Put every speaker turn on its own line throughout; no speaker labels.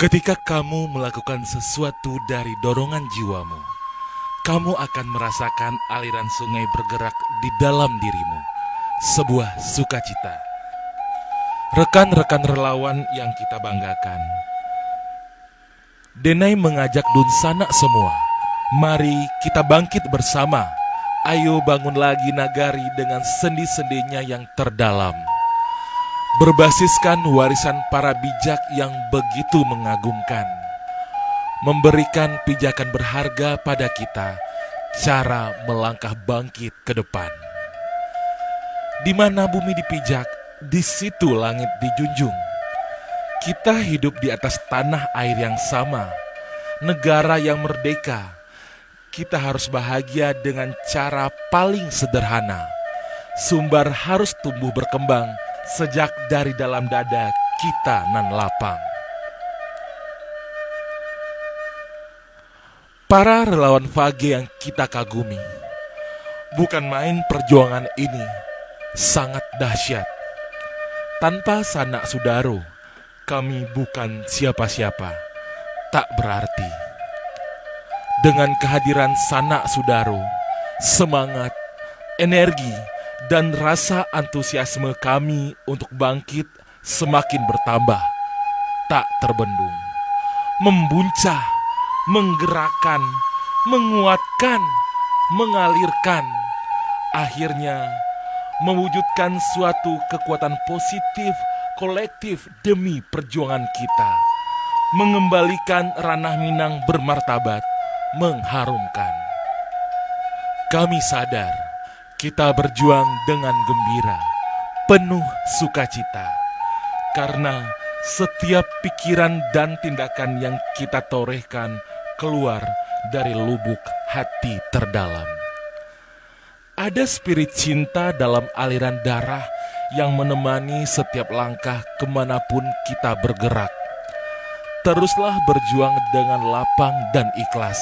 Ketika kamu melakukan sesuatu dari dorongan jiwamu, kamu akan merasakan aliran sungai bergerak di dalam dirimu, sebuah sukacita. Rekan-rekan relawan yang kita banggakan, Denai mengajak Dunsana semua, mari kita bangkit bersama. Ayo bangun lagi nagari dengan sendi-sendinya yang terdalam. Berbasiskan warisan para bijak yang begitu mengagumkan, memberikan pijakan berharga pada kita, cara melangkah bangkit ke depan. Di mana bumi dipijak, di situ langit dijunjung. Kita hidup di atas tanah air yang sama, negara yang merdeka. Kita harus bahagia dengan cara paling sederhana. Sumbar harus tumbuh berkembang sejak dari dalam dada kita nan lapang. Para relawan Fage yang kita kagumi, bukan main perjuangan ini, sangat dahsyat. Tanpa sanak saudaro, kami bukan siapa-siapa, tak berarti. Dengan kehadiran sanak saudaro, semangat, energi, dan rasa antusiasme kami untuk bangkit semakin bertambah, tak terbendung, membuncah, menggerakkan, menguatkan, mengalirkan, akhirnya mewujudkan suatu kekuatan positif kolektif demi perjuangan kita, mengembalikan ranah Minang bermartabat, mengharumkan. Kami sadar kita berjuang dengan gembira, penuh sukacita, karena setiap pikiran dan tindakan yang kita torehkan keluar dari lubuk hati terdalam. Ada spirit cinta dalam aliran darah yang menemani setiap langkah kemanapun kita bergerak. Teruslah berjuang dengan lapang dan ikhlas.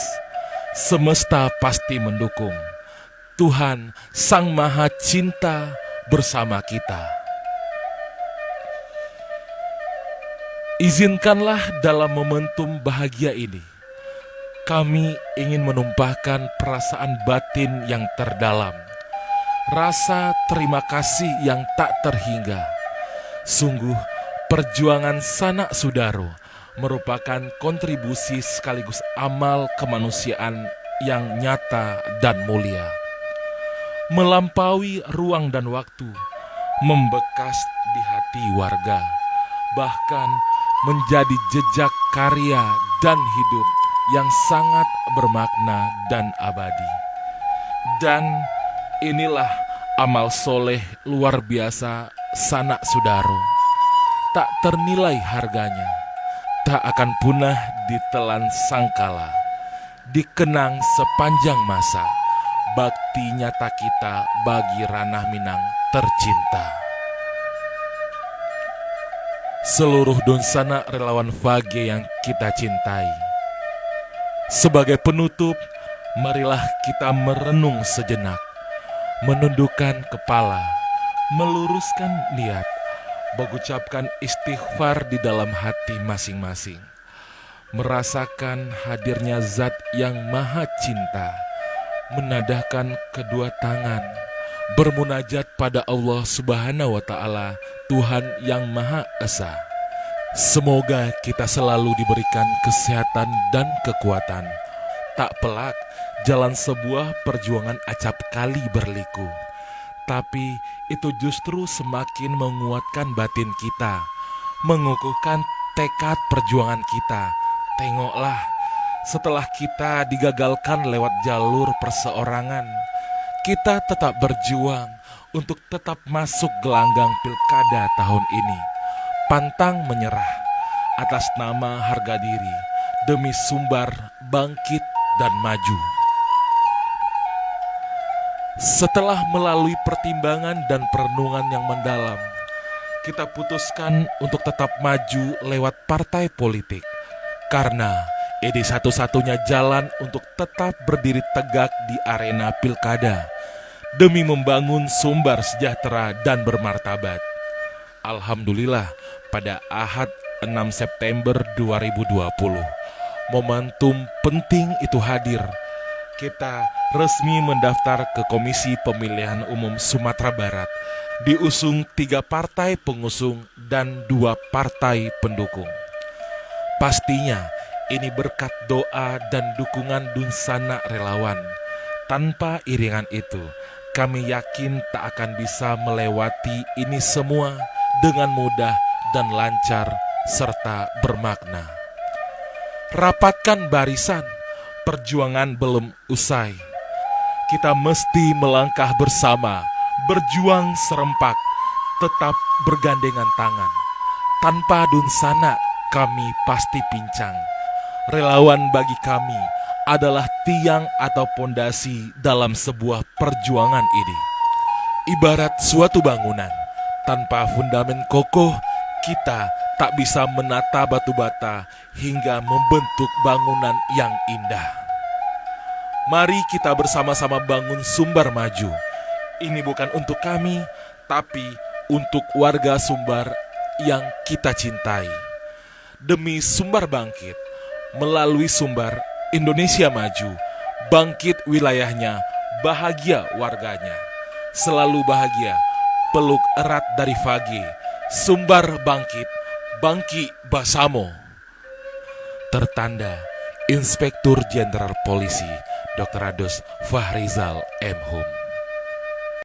Semesta pasti mendukung. Tuhan Sang Maha Cinta bersama kita. Izinkanlah dalam momentum bahagia ini, kami ingin menumpahkan perasaan batin yang terdalam, rasa terima kasih yang tak terhingga. Sungguh perjuangan sanak saudaro merupakan kontribusi sekaligus amal kemanusiaan yang nyata dan mulia, melampaui ruang dan waktu, membekas di hati warga, bahkan menjadi jejak karya dan hidup yang sangat bermakna dan abadi. Dan inilah amal soleh luar biasa sanak saudaro, tak ternilai harganya, tak akan punah ditelan sangkala, dikenang sepanjang masa. Bakti nyata kita bagi ranah Minang tercinta. Seluruh Dunsana relawan Fage yang kita cintai, sebagai penutup, marilah kita merenung sejenak, menundukkan kepala, meluruskan niat, mengucapkan istighfar di dalam hati masing-masing, merasakan hadirnya Zat yang Maha Cinta, menadahkan kedua tangan, bermunajat pada Allah Subhanahu wa Ta'ala, Tuhan yang Maha Esa. Semoga kita selalu diberikan kesehatan dan kekuatan. Tak pelak jalan sebuah perjuangan acap kali berliku, tapi itu justru semakin menguatkan batin kita, mengukuhkan tekad perjuangan kita. Tengoklah, setelah kita digagalkan lewat jalur perseorangan, kita tetap berjuang untuk tetap masuk gelanggang pilkada tahun ini, pantang menyerah atas nama harga diri demi Sumbar bangkit dan maju. Setelah melalui pertimbangan dan perenungan yang mendalam, kita putuskan untuk tetap maju lewat partai politik, karena ini satu-satunya jalan untuk tetap berdiri tegak di arena pilkada demi membangun Sumbar sejahtera dan bermartabat. Alhamdulillah, pada Ahad 6 September 2020. Momentum penting itu hadir. Kita resmi mendaftar ke Komisi Pemilihan Umum Sumatera Barat, diusung 3 partai pengusung dan 2 partai pendukung. Pastinya ini berkat doa dan dukungan dunsana relawan. Tanpa iringan itu, kami yakin tak akan bisa melewati ini semua dengan mudah dan lancar serta bermakna. Rapatkan barisan, perjuangan belum usai. Kita mesti melangkah bersama, berjuang serempak, tetap bergandengan tangan. Tanpa dunsana, kami pasti pincang. Relawan bagi kami adalah tiang atau pondasi dalam sebuah perjuangan ini. Ibarat suatu bangunan, tanpa fundamen kokoh, kita tak bisa menata batu bata hingga membentuk bangunan yang indah. Mari kita bersama-sama bangun Sumbar maju. Ini bukan untuk kami, tapi untuk warga Sumbar yang kita cintai. Demi Sumbar bangkit, melalui Sumbar Indonesia maju, bangkit wilayahnya, bahagia warganya. Selalu bahagia, peluk erat dari Fage. Sumbar bangkit, bangki basamo. Tertanda Inspektur Jenderal Polisi Dr. Adus Fahrizal M. Hum.